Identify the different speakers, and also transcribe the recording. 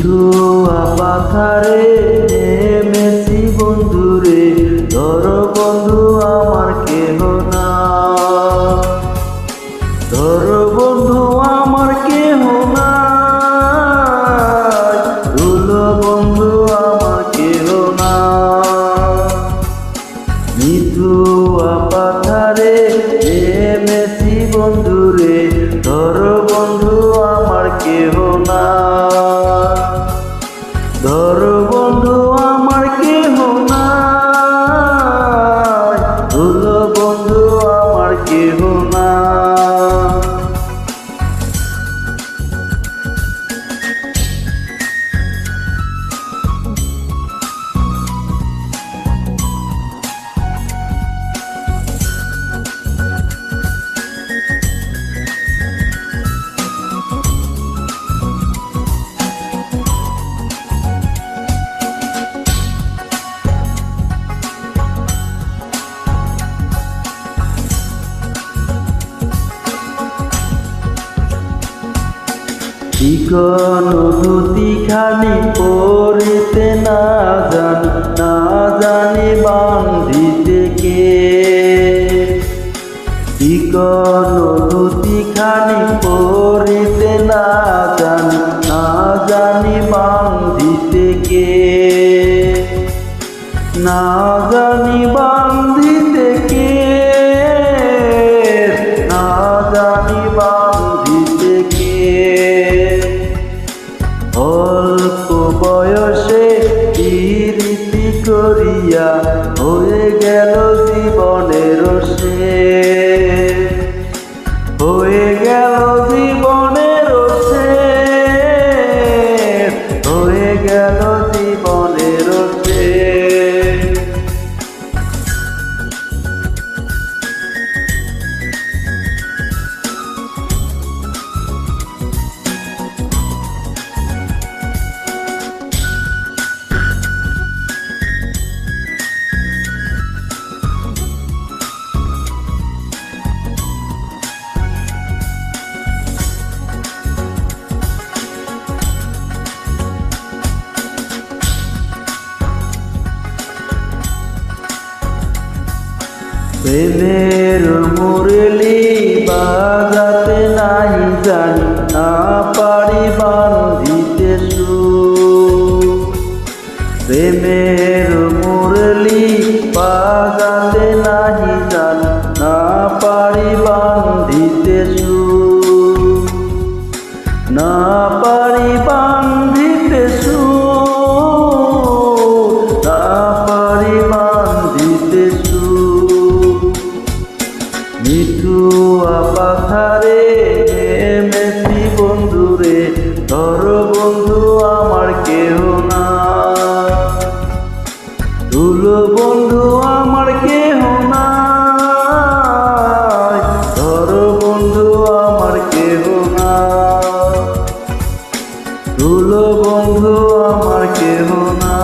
Speaker 1: মিঠুয়া পাথারে নেমেছি বন্ধুরে, ধর বন্ধু আমার কেহ না, ধর বন্ধু আমার কেহ না, ধুল বন্ধু আমার কেহ না। মিঠুয়া পাথারে নেমেছি বন্ধুরে, ধর বন্ধু আমার কেহ না, ধর বন্ধু আমার কেহ না, ধুল বন্ধু আমার কেহ না। চিকন ধুতি খানি পরিতে না জানি বান্ধিতে কে, চিকন ধুতি খানি পরিতে না জানি বান্ধিতে কে, না জানি বান্ধিতে কে, না জানি বান্ধিতে কে। অল্প বয়সে রীতি করিয়া হয়ে গেল জীবনের শেষ, হয়ে গেল জীবনের শেষ, হয়ে গেল জীবনের শেষ। প্রেমের মুরলি বাজাতে নাই জানি, না পারি বান্ধিতে সুর। প্রেমের মুরলি বাজাতে নাই জানি, না পারি বান্ধিতে সুর, না পারি বান্ধিতে সুর, না পারি বান্ধিতে সুর। মিঠুয়া পাথারে নেমেছি বন্ধুরে, ধর বন্ধু আমার কেহ না, ধুল বন্ধু আমার কেহ না, ধর বন্ধু আমার কেহ না, ধুল বন্ধু আমার কেহ না।